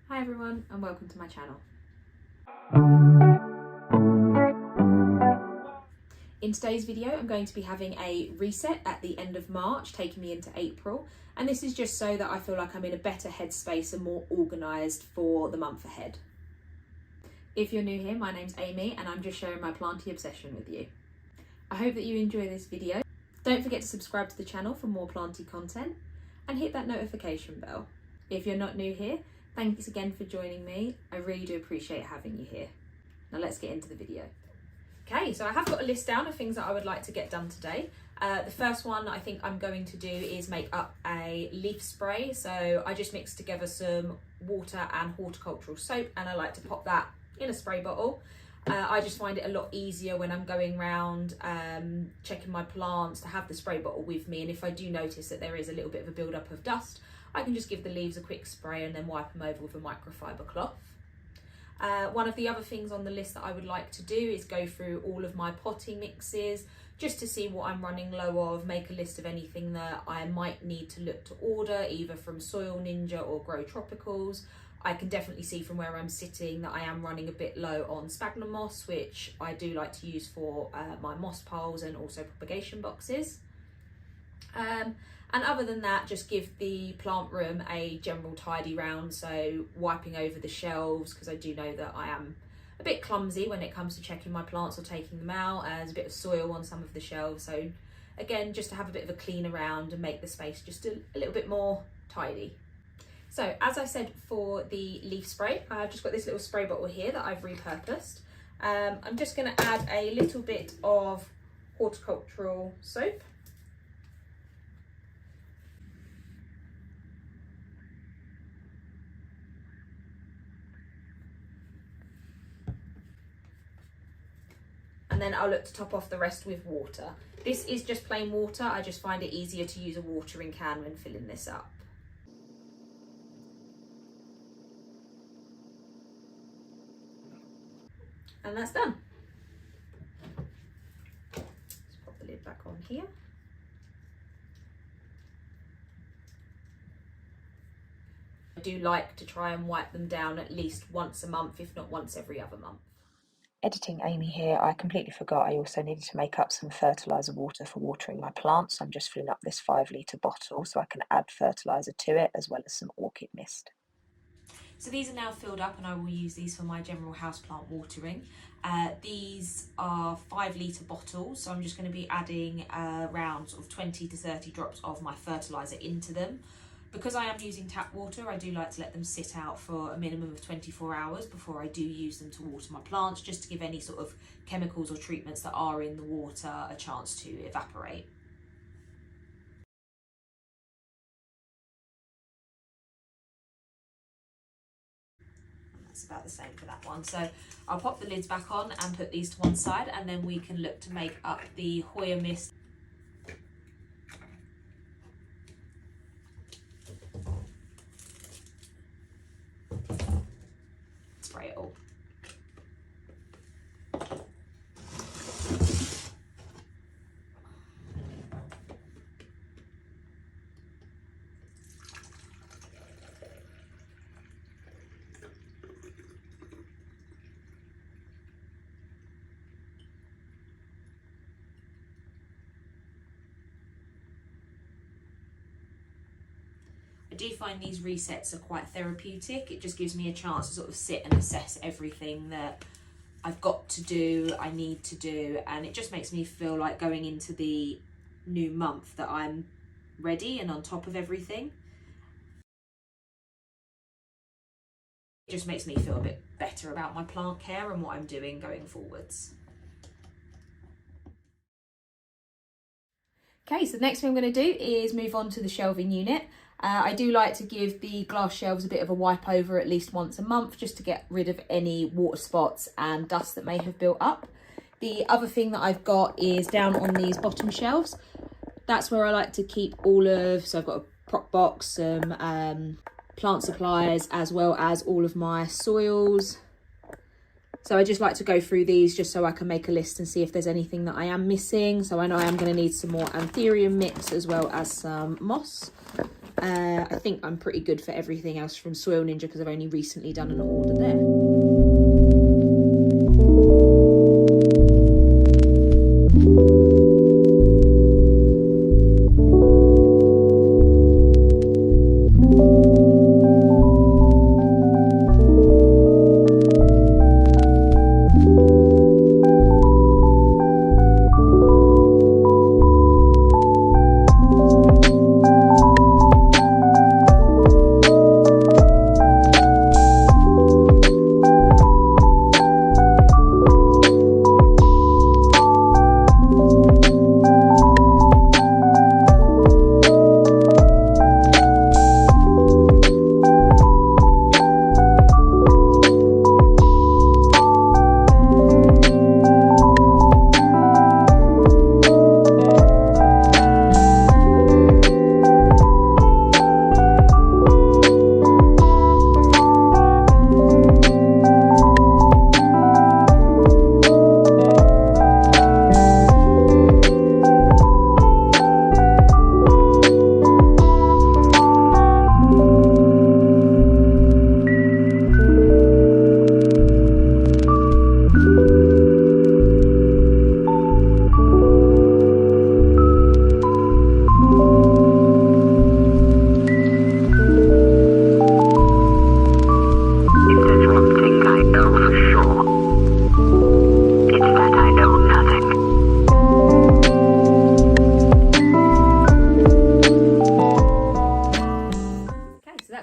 Hi everyone and welcome to my channel. In today's video I'm going to be having a reset at the end of March, taking me into April, and this is just so that I feel like I'm in a better headspace and more organised for the month ahead. If you're new here, my name's Amy and I'm just sharing my planty obsession with you. I hope that you enjoy this video. Don't forget to subscribe to the channel for more planty content and hit that notification bell. If you're not new here, thanks again for joining me. I really do appreciate having you here. Now let's get into the video. Okay, so I have got a list down of things that I would like to get done today. The first one I think I'm going to do is make up a leaf spray. So I just mixed together some water and horticultural soap and I like to pop that in a spray bottle. I just find it a lot easier when I'm going around checking my plants to have the spray bottle with me, and if I do notice that there is a little bit of a build-up of dust, I can just give the leaves a quick spray and then wipe them over with a microfiber cloth. One of the other things on the list that I would like to do is go through all of my potting mixes just to see what I'm running low of, make a list of anything that I might need to look to order either from Soil Ninja or Grow Tropicals. I can definitely see from where I'm sitting that I am running a bit low on sphagnum moss, which I do like to use for my moss piles and also propagation boxes. And other than that, just give the plant room a general tidy round, so wiping over the shelves, because I do know that I am a bit clumsy when it comes to checking my plants or taking them out. There's a bit of soil on some of the shelves, so again, just to have a bit of a clean around and make the space just a little bit more tidy. So as I said for the leaf spray, I've just got this little spray bottle here that I've repurposed. I'm just going to add a little bit of horticultural soap. And then I'll look to top off the rest with water. This is just plain water. I just find it easier to use a watering can when filling this up. And that's done. Just pop the lid back on here. I do like to try and wipe them down at least once a month, if not once every other month. Editing Amy here, I completely forgot I also needed to make up some fertiliser water for watering my plants. I'm just filling up this 5-litre bottle so I can add fertiliser to it as well as some orchid mist. So these are now filled up and I will use these for my general houseplant watering. These are 5-litre bottles, so I'm just going to be adding around sort of 20 to 30 drops of my fertiliser into them. Because I am using tap water, I do like to let them sit out for a minimum of 24 hours before I do use them to water my plants, just to give any sort of chemicals or treatments that are in the water a chance to evaporate. That's about the same for that one. So I'll pop the lids back on and put these to one side, and then we can look to make up the Hoya mist. Spray it all. I do find these resets are quite therapeutic. It just gives me a chance to sort of sit and assess everything that I've got to do, I need to do, and it just makes me feel like going into the new month that I'm ready and on top of everything. It just makes me feel a bit better about my plant care and what I'm doing going forwards. Okay, so the next thing I'm going to do is move on to the shelving unit. I do like to give the glass shelves a bit of a wipe over at least once a month, just to get rid of any water spots and dust that may have built up. The other thing that I've got is down on these bottom shelves. That's where I like to keep all of, so I've got a prop box, some plant supplies, as well as all of my soils. So I just like to go through these just so I can make a list and see if there's anything that I am missing. So I know I am going to need some more anthurium mix as well as some moss. I think I'm pretty good for everything else from Soil Ninja because I've only recently done an order there.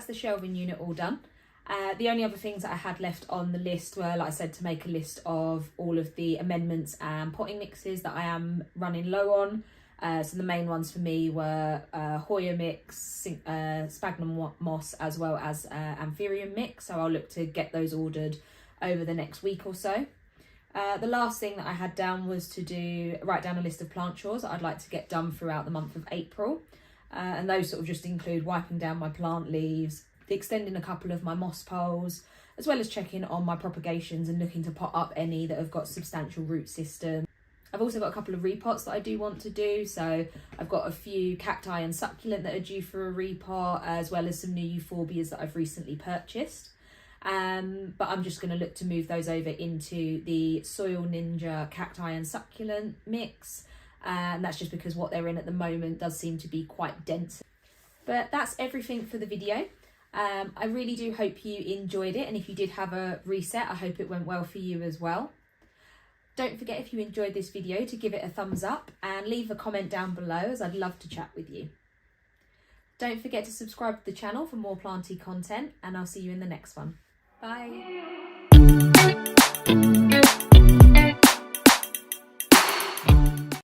The shelving unit all done. The only other things that I had left on the list were, like I said, to make a list of all of the amendments and potting mixes that I am running low on. So the main ones for me were Hoya mix, sphagnum moss, as well as Anthurium mix. So I'll look to get those ordered over the next week or so. The last thing that I had down was to write down a list of plant chores that I'd like to get done throughout the month of April. And those sort of just include wiping down my plant leaves, extending a couple of my moss poles, as well as checking on my propagations and looking to pot up any that have got substantial root system. I've also got a couple of repots that I do want to do. So I've got a few cacti and succulent that are due for a repot, as well as some new euphorbias that I've recently purchased. But I'm just going to look to move those over into the Soil Ninja cacti and succulent mix. And that's just because what they're in at the moment does seem to be quite dense. But that's everything for the video. I really do hope you enjoyed it, and if you did have a reset, I hope it went well for you as well. Don't forget, if you enjoyed this video, to give it a thumbs up and leave a comment down below, as I'd love to chat with you. Don't forget to subscribe to the channel for more planty content, and I'll see you in the next one. Bye.